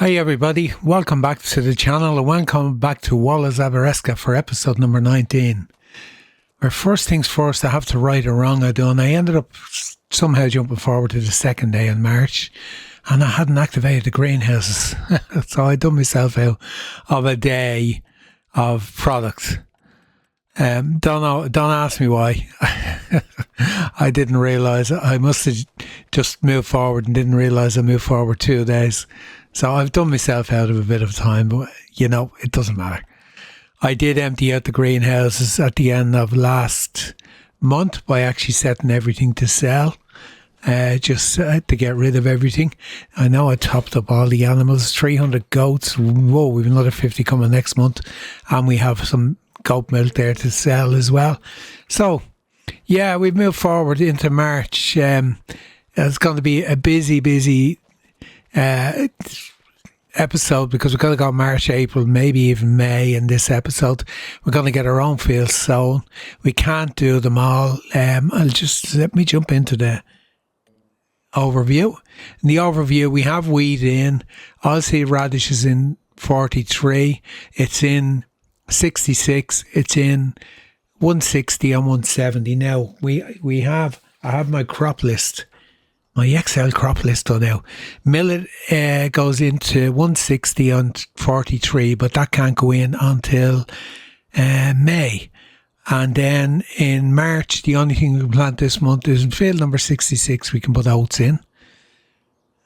Hi everybody, welcome back to the channel and welcome back to Wallace Abereska for episode number 19. Where first things first, I have to right a wrong I done. I ended up somehow jumping forward to the second day in March and I hadn't activated the greenhouses. So I done myself out of a day of product. Don't ask me why. I didn't realise. I must have just moved forward and didn't realise I moved forward 2 days. So I've done myself out of a bit of time, but it doesn't matter. I did empty out the greenhouses at the end of last month by actually setting everything to sell, just to get rid of everything. I know I topped up all the animals, 300 goats. Whoa, we've another 50 coming next month. And we have some goat milk there to sell as well. So, yeah, we've moved forward into March. It's going to be a busy episode because we're going to go March, April, maybe even May in this episode. We're going to get our own fields sown. We can't do them all. Let me jump into the overview. In the overview, we have wheat in. Aussie radish is in 43. It's in 66. It's in 160 and 170. Now, I have my crop list. My Excel crop list done now. Millet goes into 160 and 43, but that can't go in until May. And then in March, the only thing we can plant this month is in field number 66, we can put oats in.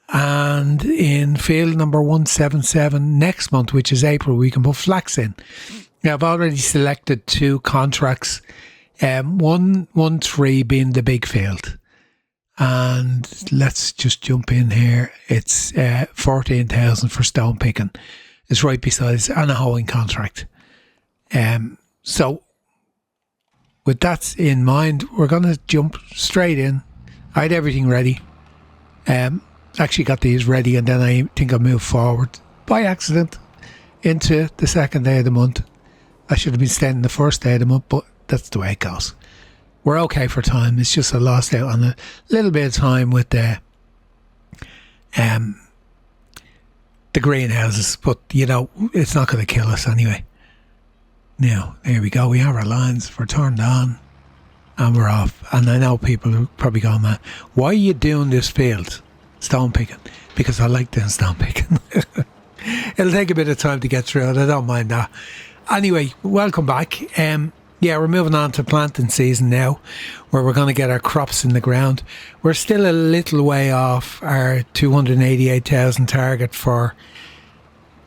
And in field number 177 next month, which is April, we can put flax in. Now, I've already selected 2 contracts, 1 being the big field. And let's just jump in here. It's 14,000 for stone picking. It's right beside and a hoeing contract. So with that in mind, we're going to jump straight in. I had everything ready. Actually got these ready, and then I think I moved forward by accident into the second day of the month. I should have been staying the first day of the month, but that's the way it goes. We're okay for time. It's just I lost out on a little bit of time with the greenhouses, but it's not going to kill us anyway. Now, there we go. We have our lines. We're turned on and we're off. And I know people are probably going, man, why are you doing this field? Stone picking. Because I like doing stone picking. It'll take a bit of time to get through it. I don't mind that. Anyway, welcome back. Yeah, we're moving on to planting season now, where we're going to get our crops in the ground. We're still a little way off our 288,000 target for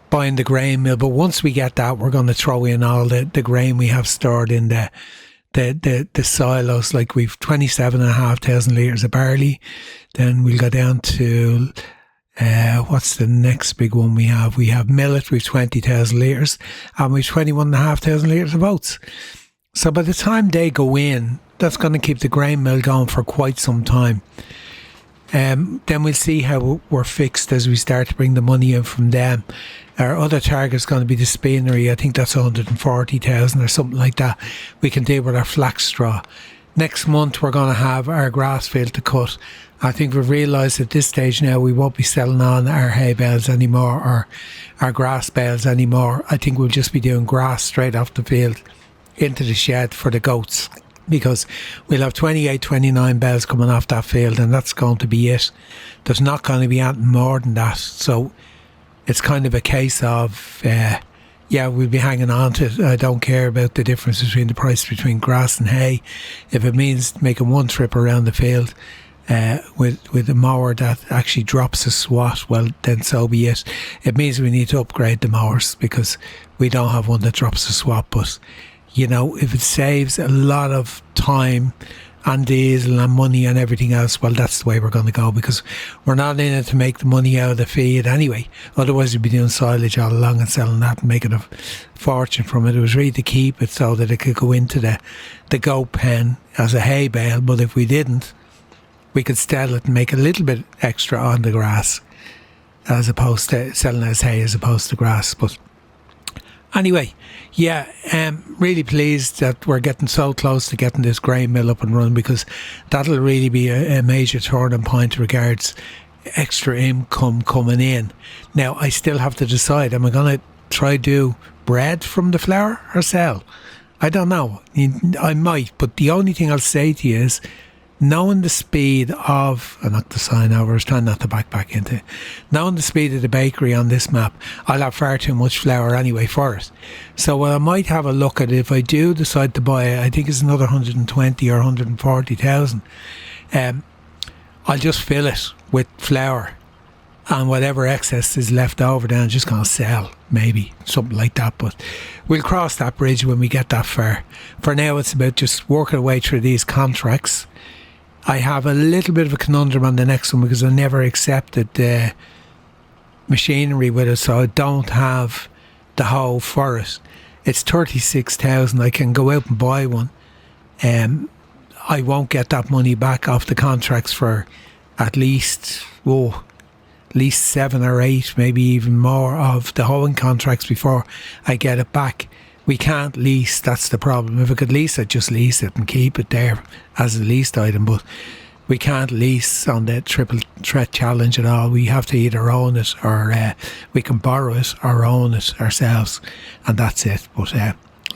buying the grain mill, but once we get that, we're going to throw in all the grain we have stored in the silos. Like we've 27,500 litres of barley. Then we'll go down to what's the next big one we have? We have millet. We've 20,000 litres, and we've 21,500 litres of oats. So by the time they go in, that's going to keep the grain mill going for quite some time. Then we'll see how we're fixed as we start to bring the money in from them. Our other target is going to be the spinnery. I think that's 140,000 or something like that. We can deal with our flax straw. Next month, we're going to have our grass field to cut. I think we've realised at this stage now we won't be selling on our hay bales anymore or our grass bales anymore. I think we'll just be doing grass straight off the field into the shed for the goats, because we'll have 28, 29 bales coming off that field, and that's going to be it. There's not going to be anything more than that. So it's kind of a case of, we'll be hanging on to it. I don't care about the difference between the price between grass and hay. If it means making one trip around the field with a mower that actually drops a swat, well, then so be it. It means we need to upgrade the mowers because we don't have one that drops a swat, but if it saves a lot of time and diesel and money and everything else, well, that's the way we're going to go, because we're not in it to make the money out of the feed anyway. Otherwise, we'd be doing silage all along and selling that and making a fortune from it. It was really to keep it so that it could go into the goat pen as a hay bale, but if we didn't, we could sell it and make a little bit extra on the grass as opposed to selling as hay as opposed to grass. But anyway, really pleased that we're getting so close to getting this grain mill up and running, because that'll really be a major turning point regards extra income coming in. Now, I still have to decide, am I going to try do bread from the flour or sell? I don't know. I might, but the only thing I'll say to you is, knowing the speed of, I knocked the sign over, I was trying not to back into it. Knowing the speed of the bakery on this map, I'll have far too much flour anyway for it. So what I might have a look at, if I do decide to buy it, I think it's another 120 or 140,000. I'll just fill it with flour, and whatever excess is left over, then I'm just going to sell, maybe something like that. But we'll cross that bridge when we get that far. For now, it's about just working our way through these contracts. I have a little bit of a conundrum on the next one because I never accepted the machinery with it, so I don't have the hoe for it. It's 36,000. I can go out and buy one. I won't get that money back off the contracts for at least 7 or 8, maybe even more of the hoeing contracts before I get it back. We can't lease, that's the problem. If I could lease it, just lease it and keep it there as a leased item, but we can't lease on the triple threat challenge at all. We have to either own it or we can borrow it or own it ourselves, and that's it. But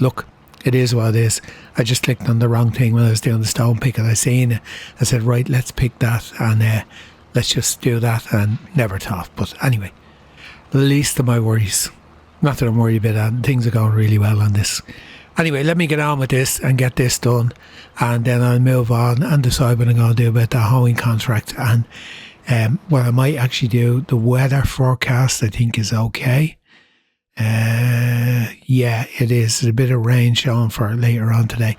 look, it is what it is. I just clicked on the wrong thing when I was doing the stone pick, and I seen it. I said, right, let's pick that, and let's just do that, and never thought. But anyway, the least of my worries. Not that I'm worried about that. Things are going really well on this. Anyway, let me get on with this and get this done, and then I'll move on and decide what I'm going to do about the hoeing contract. And what I might actually do, the weather forecast I think is okay. Yeah, it is. There's a bit of rain showing for later on today.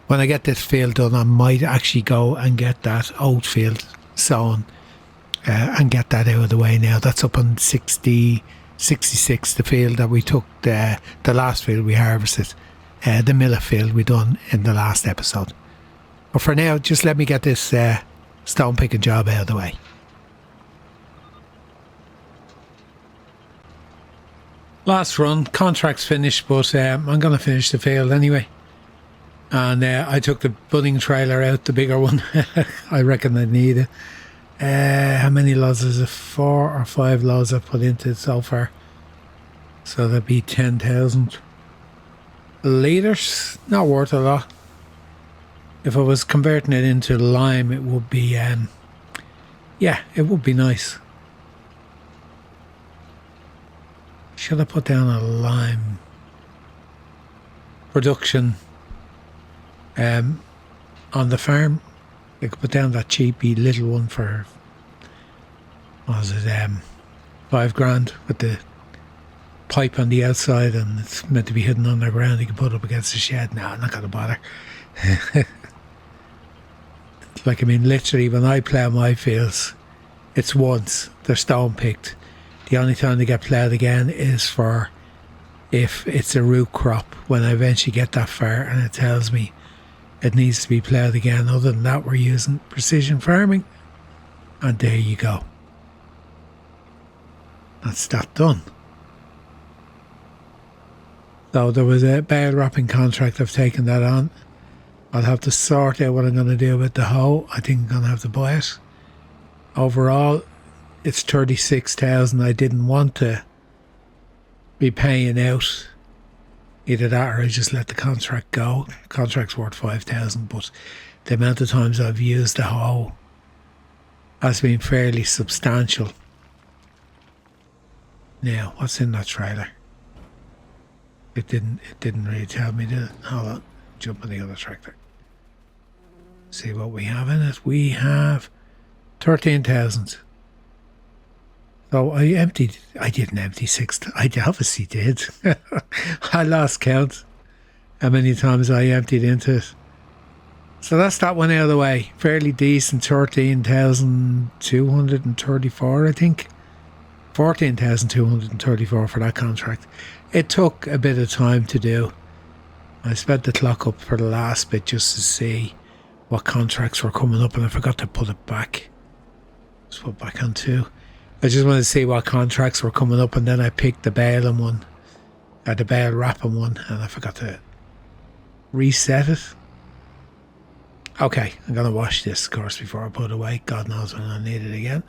When I get this field done, I might actually go and get that oat field sown and get that out of the way now. That's up on 66, the field that we took, the last field we harvested, the millet field we done in the last episode. But for now, just let me get this stone picking job out of the way. Last run, contract's finished, but I'm going to finish the field anyway. And I took the budding trailer out, the bigger one. I reckon I need it. How many loads is it? 4 or 5 loads I've put into it so far. So that'd be 10,000 litres. Not worth a lot. If I was converting it into lime, it would be, yeah, it would be nice. Should I put down a lime production on the farm? I could put down that cheapy little one for, what was it, $5,000 with the pipe on the outside, and it's meant to be hidden underground. You can put it up against the shed. No, I'm not going to bother. Like, I mean, literally, when I plough my fields, it's once. They're stone picked. The only time they get ploughed again is for if it's a root crop, when I eventually get that far and it tells me it needs to be ploughed again. Other than that, we're using precision farming. And there you go. That's that done. So there was a bale wrapping contract. I've taken that on. I'll have to sort out what I'm going to do with the hoe. I think I'm going to have to buy it. Overall, it's 36,000. I didn't want to be paying out either that or I just let the contract go. The contract's worth 5,000, but the amount of times I've used the hoe has been fairly substantial. Now, what's in that trailer? It didn't really tell me, did it? Hold on, jump on the other tractor. See what we have in it. We have 13,000. So I didn't empty 6. I obviously did. I lost count how many times I emptied into it. So that's that one out of the way. Fairly decent, 13,234, I think. 14,234 for that contract. It took a bit of time to do. I sped the clock up for the last bit just to see what contracts were coming up, and I forgot to put it back. Just put it back on 2. I just wanted to see what contracts were coming up, and then I picked the baling one, or the bale wrapping one, and I forgot to reset it. Okay, I'm going to wash this, of course, before I put it away. God knows when I'll need it again.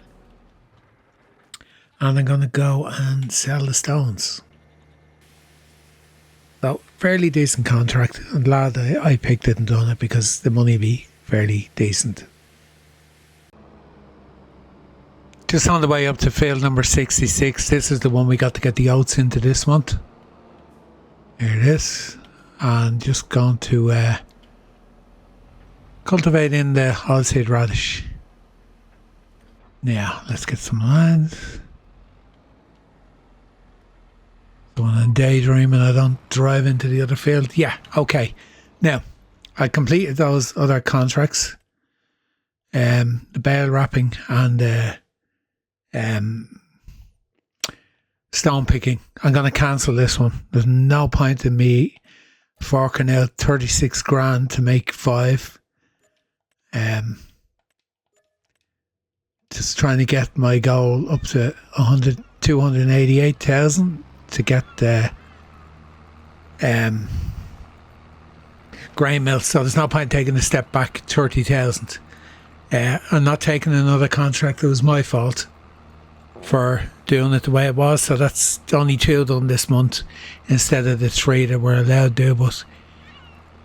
and I'm going to go and sell the stones. So, fairly decent contract. I'm glad I picked it and done it because the money will be fairly decent. Just on the way up to field number 66. This is the one we got to get the oats into this month. There it is. And just going to cultivate in the oilseed radish. Now, let's get some lines. So when I'm daydreaming, I don't drive into the other field. Yeah, okay. Now, I completed those other contracts. The bale wrapping and the stone picking. I'm going to cancel this one. There's no point in me forking out 36 grand to make 5. Just trying to get my goal up to 288,000 to get the grain mill. So there's no point taking a step back 30,000. I'm not taking another contract. It was my fault for doing it the way it was. So that's only 2 done this month instead of the 3 that we're allowed to do. But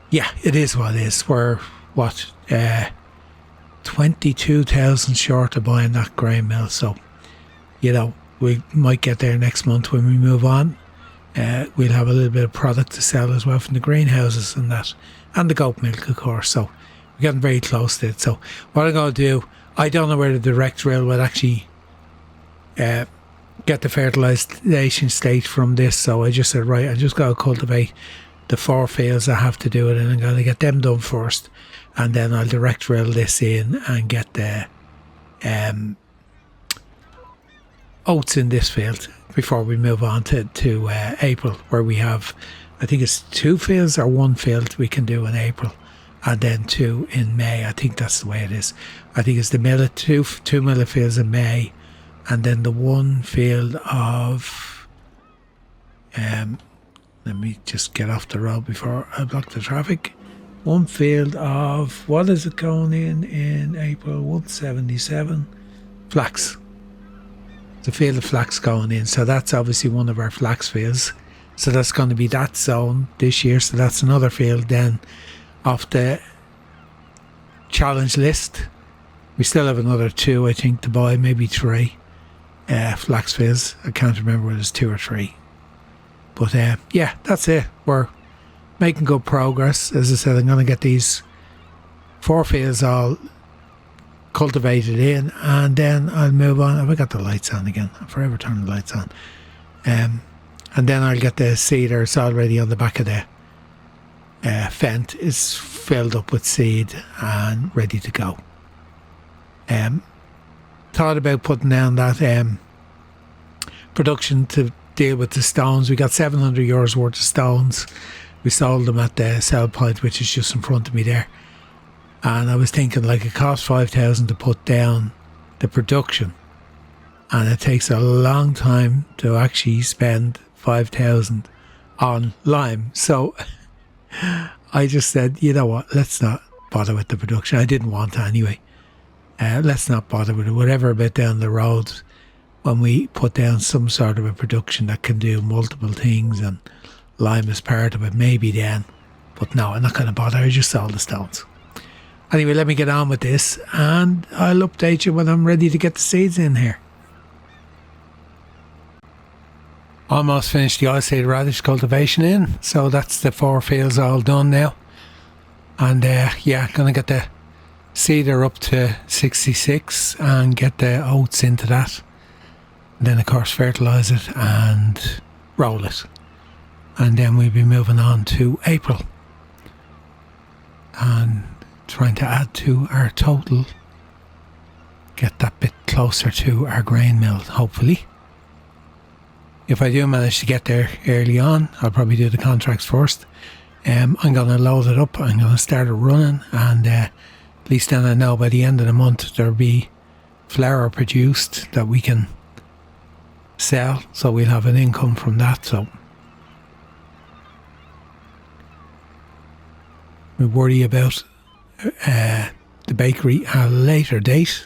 yeah, it is what it is. We're 22,000 short of buying that grain mill. So, we might get there next month when we move on. We'll have a little bit of product to sell as well from the greenhouses and that, and the goat milk, of course. So we're getting very close to it. So what I'm going to do, I don't know where the direct drill will actually get the fertilisation state from this. So I just said, right, I just got to cultivate the 4 fields I have to do it, and I'm going to get them done first, and then I'll direct drill this in and get the oats in this field before we move on to April, where we have, I think it's 2 fields or 1 field we can do in April, and then 2 in May. I think that's the way it is. I think it's the millet, two millet fields in May, and then the 1 field of let me just get off the road before I block the traffic. 1 field of, what is it going in April? 177 flax. The field of flax going in, so that's obviously one of our flax fields. So that's going to be that zone this year. So that's another field then off the challenge list. We still have another 2, I think, to buy, maybe 3 flax fields. I can't remember whether it's 2 or 3. But yeah, that's it. We're making good progress. As I said, I'm going to get these 4 fields all cultivated in, and then I'll move on. Have I got the lights on again? I forever turn the lights on. And then I'll get the seeder. It's already on the back of the fent. It's filled up with seed and ready to go. Thought about putting down that production to deal with the stones. We got 700 euros worth of stones. We sold them at the sell point, which is just in front of me there. And I was thinking, like, it cost 5,000 to put down the production, and it takes a long time to actually spend 5,000 on lime. So I just said, you know what, let's not bother with the production. I didn't want to anyway. Let's not bother with it. Whatever a bit down the road, when we put down some sort of a production that can do multiple things and lime is part of it, maybe then. But no, I'm not going to bother. I just sold the stones. Anyway, let me get on with this, and I'll update you when I'm ready to get the seeds in here. Almost finished the oilseed radish cultivation in, so that's the 4 fields all done now. And yeah, going to get the seeder up to 66 and get the oats into that. And then, of course, fertilise it and roll it. And then we'll be moving on to April. And trying to add to our total, get that bit closer to our grain mill, hopefully. If I do manage to get there early on, I'll probably do the contracts first. I'm going to load it up, I'm going to start it running, and at least then I know by the end of the month there'll be flour produced that we can sell, so we'll have an income from that. So we worry about the bakery at a later date,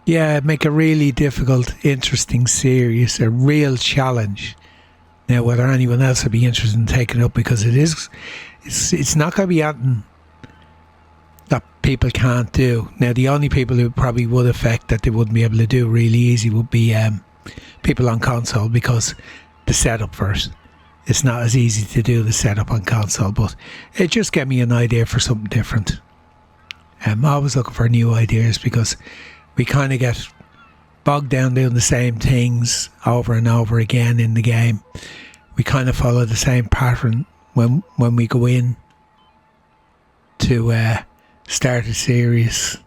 Yeah, make a really difficult, interesting series, a real challenge. Now, whether anyone else would be interested in taking it up, because it's not going to be anything that people can't do. Now, the only people who probably would affect that they wouldn't be able to do really easy would be people on console, because the setup first. It's not as easy to do the setup on console, but it just gave me an idea for something different. I'm always looking for new ideas, because we kind of get bogged down doing the same things over and over again in the game. We kind of follow the same pattern when we go in to start a series.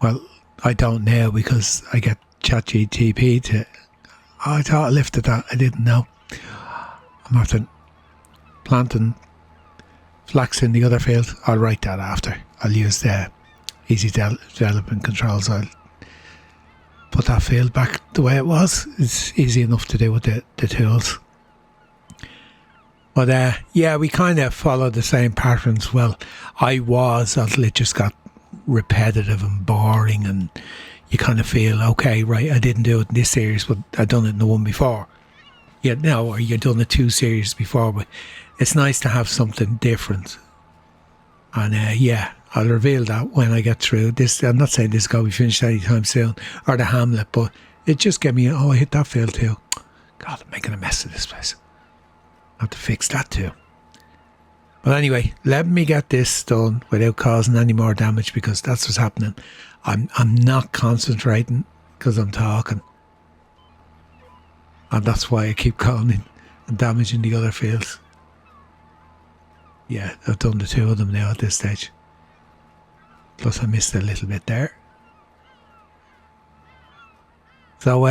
Well, I don't now, because I get ChatGTP to... Oh, I thought I lifted that. I didn't know. I'm after planting flax in the other field. I'll write that after. I'll use the easy development controls. I'll put that field back the way it was. It's easy enough to do with the tools. But yeah, we kind of follow the same patterns. Well, I was, until it just got repetitive and boring, and you kind of feel, okay, right, I didn't do it in this series, but I done it in the one before. Yeah, no, or you've done the two series before, but it's nice to have something different. And yeah, I'll reveal that when I get through this. I'm not saying this is going to be finished anytime soon, or the Hamlet, but it just gave me, oh, I hit that field too. God, I'm making a mess of this place. I have to fix that too. But anyway, let me get this done without causing any more damage, because that's what's happening. I'm not concentrating because I'm talking. And that's why I keep calling in and damaging the other fields. Yeah, I've done the two of them now at this stage. Plus I missed a little bit there. So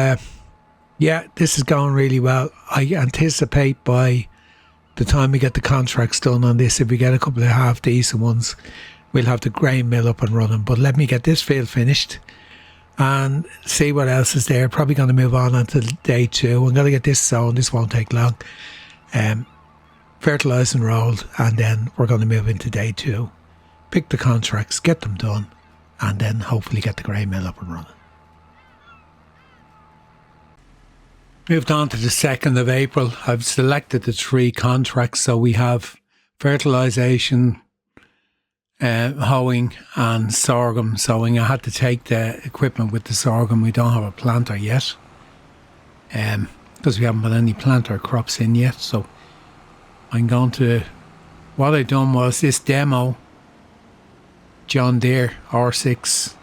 yeah, this is going really well. I anticipate by the time we get the contracts done on this, if we get a couple of half decent ones, we'll have the grain mill up and running. But let me get this field finished and see what else is there. Probably going to move on until day 2. I'm going to get this sown. This won't take long. Fertilised and rolled, and then we're going to move into day 2. Pick the contracts, get them done, and then hopefully get the grain mill up and running. Moved on to the 2nd of April. I've selected the 3 contracts. So we have fertilisation, hoeing and sorghum sowing. I had to take the equipment with the sorghum. We don't have a planter yet, because we haven't put any planter crops in yet. So I'm going to... What I done was this demo, John Deere R6.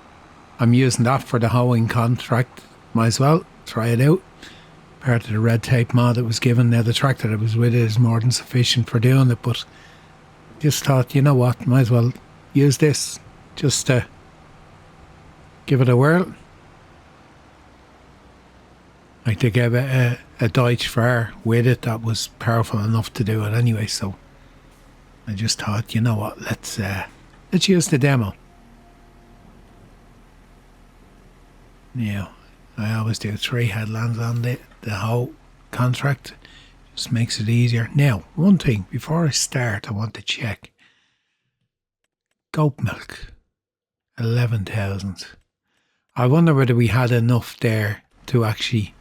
I'm using that for the hoeing contract. Might as well try it out. Part of the red tape mod that was given. Now the tractor that was with it is more than sufficient for doing it, but just thought, you know what, might as well use this just to give it a whirl. Like they gave it a Deutsch Fahr with it that was powerful enough to do it anyway, so I just thought, you know what, let's use the demo. Now, I always do 3 headlands on the whole contract. Just makes it easier. Now, one thing, before I start, I want to check. Goat milk, 11,000. I wonder whether we had enough there to actually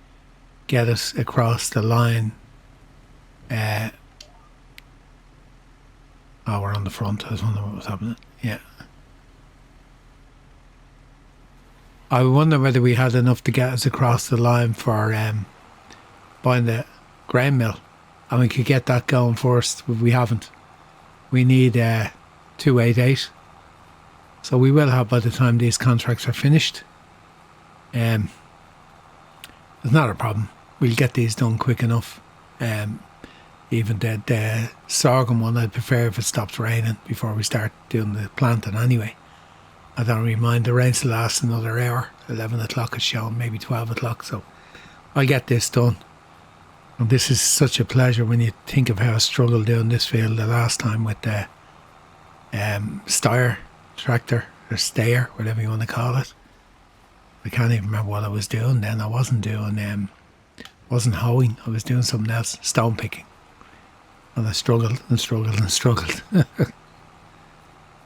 get us across the line. Oh, we're on the front. I was wondering what was happening. Yeah. I wonder whether we had enough to get us across the line for buying the grain mill, and we could get that going first, but we haven't. We need 288, so we will have by the time these contracts are finished. It's not a problem. We'll get these done quick enough. Even the sorghum one, I'd prefer if it stops raining before we start doing the planting anyway. I don't really mind. The rains will last another hour. 11 o'clock is shown, maybe 12 o'clock. So I'll get this done. And this is such a pleasure when you think of how I struggled doing this field the last time with the Steyr tractor, or Steyr, whatever you want to call it. I can't even remember what I was doing then. I wasn't doing, wasn't hoeing. I was doing something else, stone picking. And I struggled and struggled and struggled.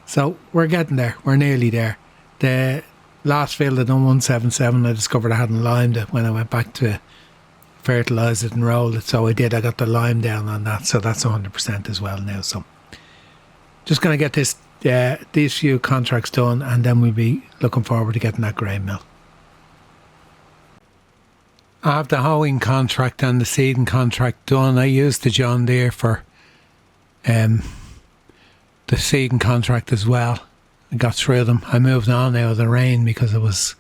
So we're getting there. We're nearly there. The last field I done 177. I discovered I hadn't limed it when I went back to fertilise it and roll it. So I did. I got the lime down on that. So that's 100% as well now. So just going to get these few contracts done, and then we'll be looking forward to getting that grain mill. I have the hoeing contract and the seeding contract done. I used the John Deere for the seeding contract as well. I got through them. I moved on now of the rain because it was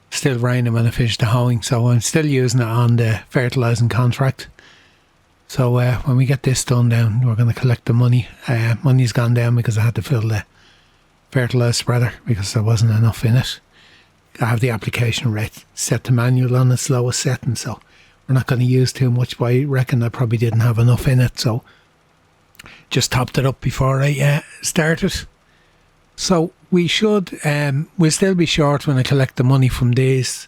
still raining when I finished the hoeing, so I'm still using it on the fertilising contract. So when we get this done down, we're going to collect the money. Money's gone down because I had to fill the fertilised spreader because there wasn't enough in it. I have the application rate set to manual on its lowest setting, so we're not going to use too much, but I reckon I probably didn't have enough in it, so just topped it up before I started. So we should, we'll still be short when I collect the money from these.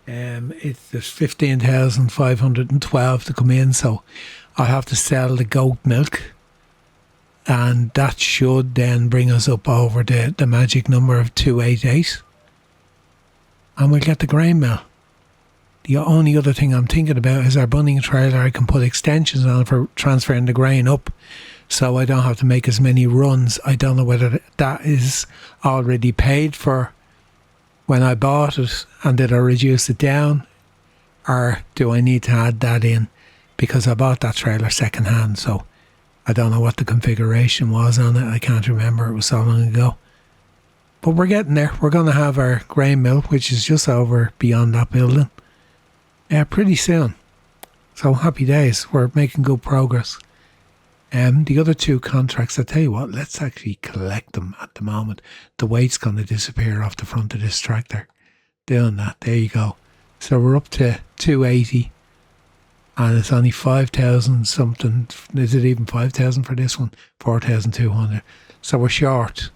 There's 15,512 to come in, so I'll have to sell the goat milk, and that should then bring us up over the magic number of 288. And we'll get the grain mill. The only other thing I'm thinking about is our bunning trailer. I can put extensions on for transferring the grain up, so I don't have to make as many runs. I don't know whether that is already paid for when I bought it, and did I reduce it down, or do I need to add that in because I bought that trailer second hand, so I don't know what the configuration was on it. I can't remember, it was so long ago. But we're getting there. We're going to have our grain mill, which is just over beyond that building, pretty soon. So happy days. We're making good progress. The other two contracts, I tell you what, let's actually collect them at the moment. The weight's going to disappear off the front of this tractor. Doing that. There you go. So we're up to 280. And it's only 5,000 something. Is it even 5,000 for this one? 4,200. So we're short.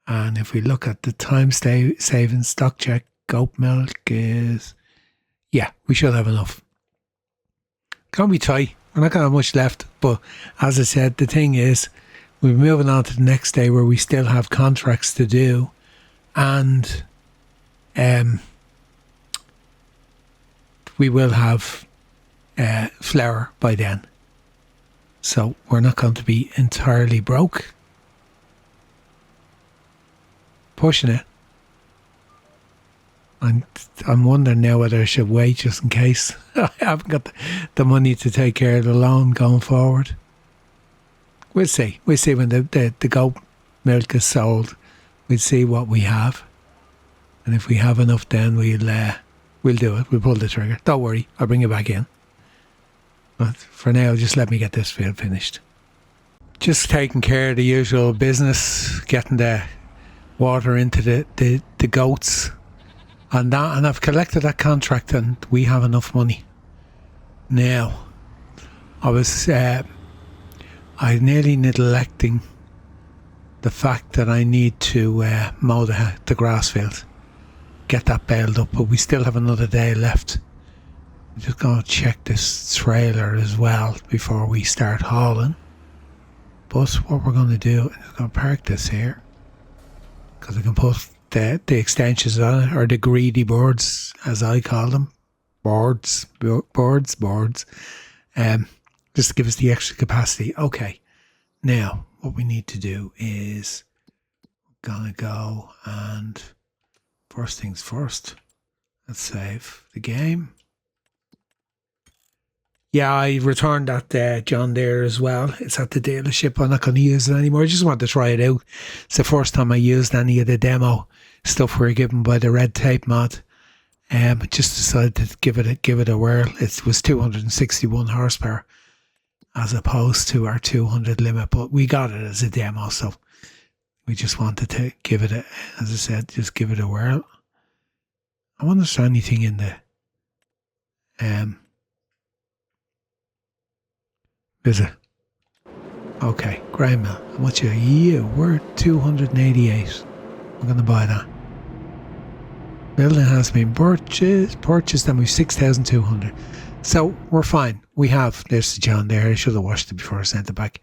And if we look at the time saving stock check, goat milk is, yeah, we should have enough. Can't be tight. We're not going to have much left. But as I said, the thing is, we're moving on to the next day where we still have contracts to do. And we will have flour by then. So we're not going to be entirely broke. Pushing it. I'm wondering now whether I should wait just in case. I haven't got the money to take care of the loan going forward. We'll see. We'll see when the goat milk is sold. We'll see what we have. And if we have enough, then we'll do it. We'll pull the trigger. Don't worry. I'll bring it back in. But for now, just let me get this field finished. Just taking care of the usual business, getting the water into the goats and that, and I've collected that contract and we have enough money. Now, I nearly neglecting the fact that I need to mow the grass field, get that baled up, but we still have another day left. I'm just going to check this trailer as well before we start hauling. But what we're going to do is going to park this here, because I can put the extensions on it, or the greedy boards, as I call them. Boards. Just to give us the extra capacity. Okay, now what we need to do is we're going to go and first things first, let's save the game. Yeah, I returned that John Deere as well. It's at the dealership. I'm not going to use it anymore. I just want to try it out. It's the first time I used any of the demo stuff we were given by the red tape mod. I just decided to give it a whirl. It was 261 horsepower as opposed to our 200 limit, but we got it as a demo, so we just wanted to give it as I said, just give it a whirl. I wonder if there's anything in the is it? Okay, grain mill. How much a year? We're 288. I'm going to buy that. Building has been purchased and we've 6,200. So we're fine. We have this John Deere. I should have washed it before I sent it back.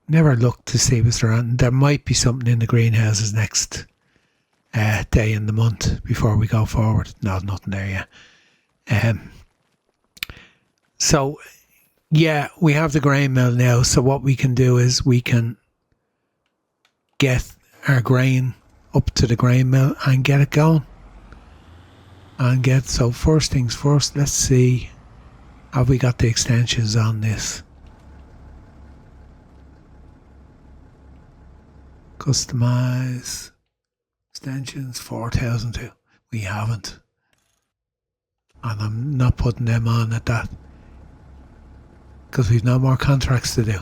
Never looked to see what's around. There might be something in the greenhouses next day in the month before we go forward. No, nothing there yet. So yeah, we have the grain mill now. So what we can do is we can get our grain up to the grain mill and get it going. So first things first, let's see, have we got the extensions on this? Customize extensions 4002. We haven't, and I'm not putting them on at that because we've no more contracts to do.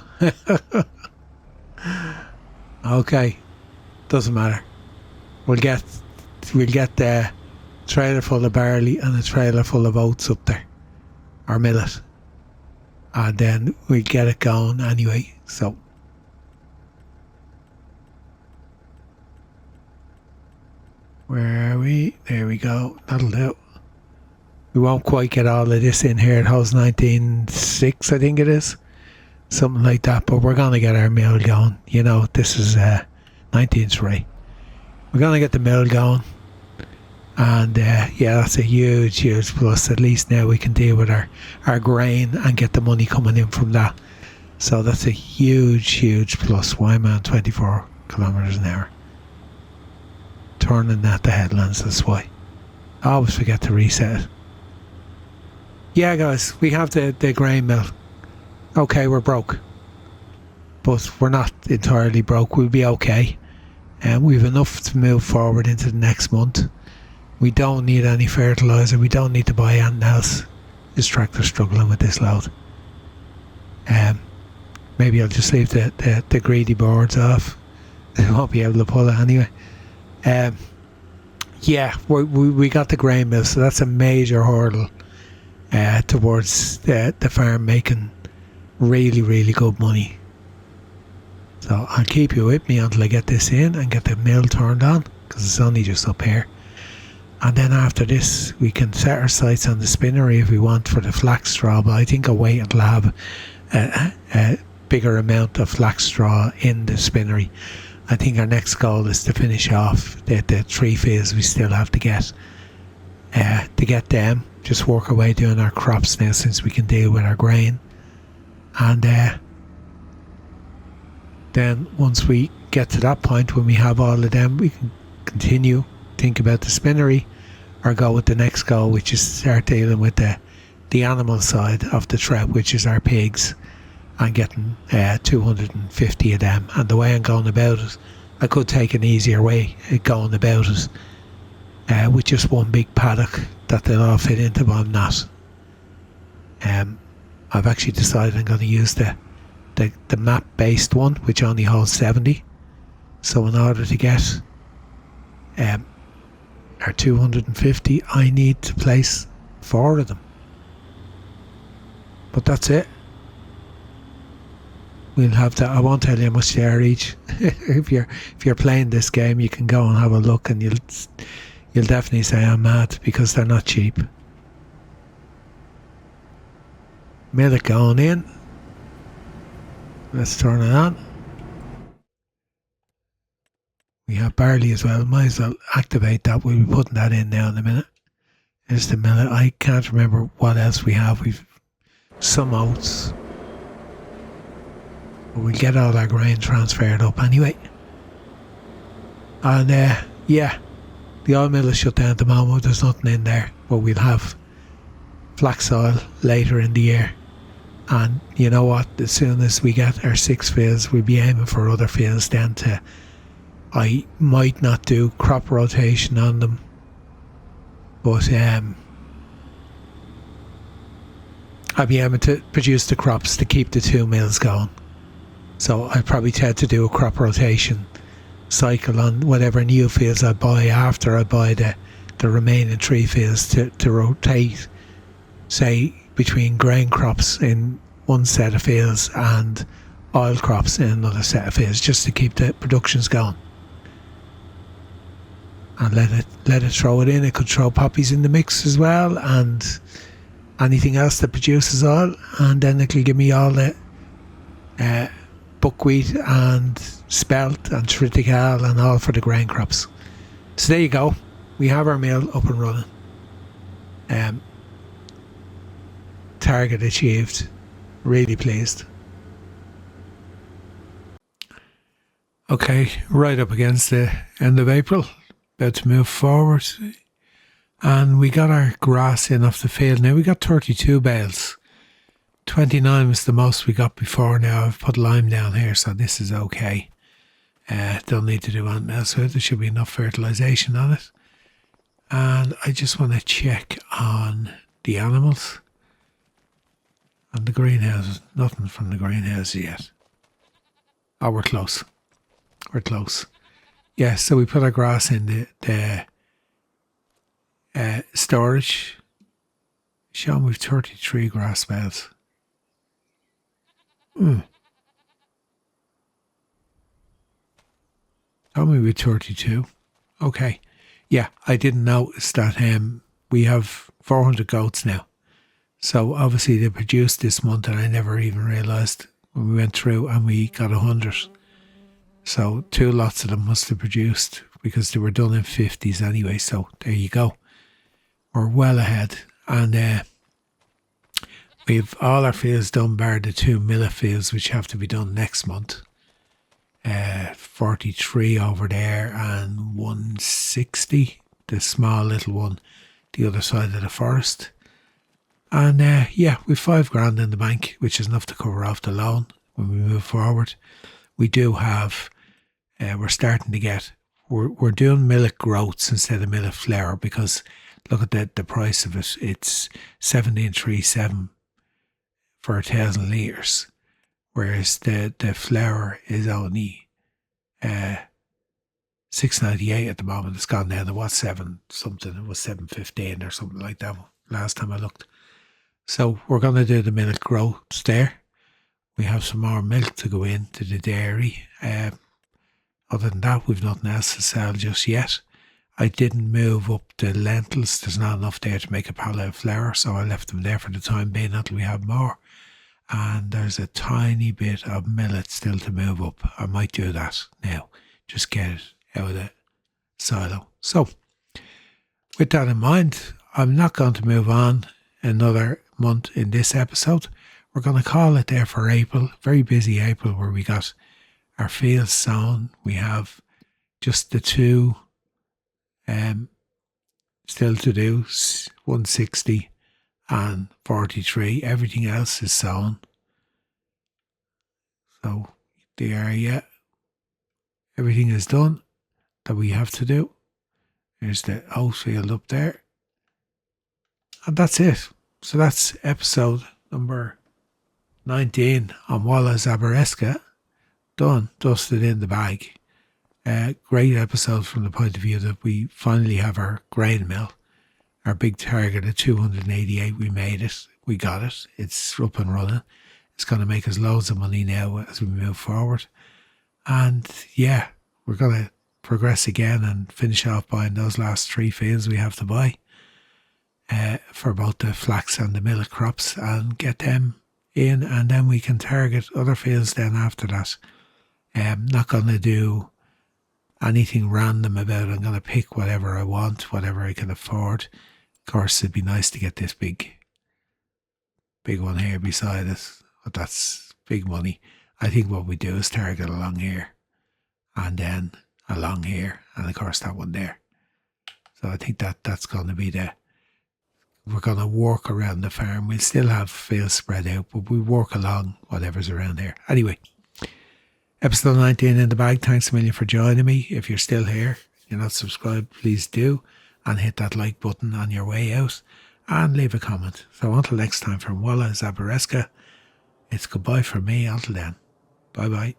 Okay, doesn't matter. We'll get the trailer full of barley and a trailer full of oats up there, or millet, and then we get it going anyway. So where are we? There we go. That'll do. We won't quite get all of this in here. It holds 19.6, I think it is, something like that. But we're gonna get our mill going. You know, this is 19.3. We're gonna get the mill going. And yeah, that's a huge plus. At least now we can deal with our grain and get the money coming in from that. So that's a huge plus. Why am I on 24 kilometers an hour? Turning at the headlands, that's why. I always forget to reset it. Yeah guys, we have the grain mill. Okay, we're broke, but we're not entirely broke. We'll be okay, and we've enough to move forward into the next month. We don't need any fertiliser. We don't need to buy anything else. This tractor's struggling with this load. Maybe I'll just leave the greedy boards off. They won't be able to pull it anyway. Yeah, we got the grain mill, so that's a major hurdle towards the farm making really good money. So I'll keep you with me until I get this in and get the mill turned on, because it's only just up here. And then after this we can set our sights on the spinnery if we want for the flax straw, but I think I'll wait until I have a bigger amount of flax straw in the spinnery. I think our next goal is to finish off the 3 fields we still have to get them. Just work our way doing our crops now, since we can deal with our grain. And then once we get to that point, when we have all of them, we can continue, think about the spinnery, or go with the next goal, which is start dealing with the animal side of the trap, which is our pigs, and getting 250 of them. And the way I'm going about it, I could take an easier way going about it, with just one big paddock that they'll all fit into, but I'm not. I've actually decided I'm going to use the map based one, which only holds 70. So in order to get our 250, I need to place 4 of them. But that's it. We'll have to. I won't tell you how much they are each. if you're playing this game, you can go and have a look, and you'll definitely say I'm mad, because they're not cheap. Millet going in. Let's turn it on. We have barley as well. Might as well activate that. We'll be putting that in now in a minute. There's the millet. I can't remember what else we have. We've some oats. We'll get all our grain transferred up anyway. And yeah, the oil mill is shut down at the moment. There's nothing in there, but we'll have flax oil later in the year. And you know what, as soon as we get our 6 fields, we'll be aiming for other fields then to, I might not do crop rotation on them, but I'll be able to produce the crops to keep the 2 mills going. So I'd probably tend to do a crop rotation cycle on whatever new fields I buy after I buy the remaining 3 fields to rotate, say, between grain crops in one set of fields and oil crops in another set of fields, just to keep the productions going. And let it throw it in. It could throw poppies in the mix as well, and anything else that produces oil, and then it'll give me all the buckwheat and spelt and triticale and all for the grain crops. So there you go. We have our meal up and running. Target achieved. Really pleased. Okay, right up against the end of April. About to move forward. And we got our grass in off the field. Now we got 32 bales. 29 was the most we got before. Now I've put lime down here, so this is okay. Don't need to do anything else with it. There should be enough fertilisation on it. And I just want to check on the animals. And the greenhouse. Nothing from the greenhouse yet. Oh, we're close. We're close. Yeah, so we put our grass in the storage. Sean, we've 33 grass bales. Tell me we're 32. Okay. Yeah, I didn't notice that we have 400 goats now. So obviously they produced this month and I never even realised when we went through and we got 100. So 2 lots of them must have produced because they were done in 50s anyway. So there you go. We're well ahead. And we've all our fields done bar the 2 millet fields which have to be done next month. 43 over there and 160, the small little one, the other side of the forest. And yeah, we've $5,000 in the bank, which is enough to cover off the loan when we move forward. We do have, we're starting to get, we're doing millet groats instead of millet flour because look at the price of it. It's 17.37 for 1,000 litres, whereas the flour is only 6.98 at the moment. It's gone down to what, 7 something. It was 7.15 or something like that last time I looked. So we're going to do the millet groats there. We have some more milk to go into the dairy. Other than that, we've nothing else to sell just yet. I didn't move up the lentils. There's not enough there to make a pallet of flour, so I left them there for the time being until we have more. And there's a tiny bit of millet still to move up. I might do that now. Just get it out of the silo. So, with that in mind, I'm not going to move on another month in this episode. We're going to call it there for April. Very busy April where we got our fields sown. We have just the 2 still to do, 160 and 43. Everything else is sown. So there, yeah. Everything is done that we have to do. There's the oat field up there. And that's it. So that's episode number 19 on Walla Zabareska. Done, dusted in the bag. Great episode from the point of view that we finally have our grain mill. Our big target at 288, we made it. We got it. It's up and running. It's going to make us loads of money now as we move forward. And yeah, we're going to progress again and finish off buying those last 3 fields we have to buy for both the flax and the millet crops and get them in, and then we can target other fields then after that. Not going to do anything random about it. I'm going to pick whatever I want, whatever I can afford. Of course, it'd be nice to get this big one here beside us, but that's big money. I think what we do is target along here and then along here and of course that one there. So I think that's going to be we're going to work around the farm. We'll still have fields spread out, but we work along whatever's around here. Anyway, episode 19 in the bag. Thanks a million for joining me. If you're still here, you're not subscribed, please do. And hit that like button on your way out. And leave a comment. So until next time from Walla Zabareska, it's goodbye from me. Until then, bye bye.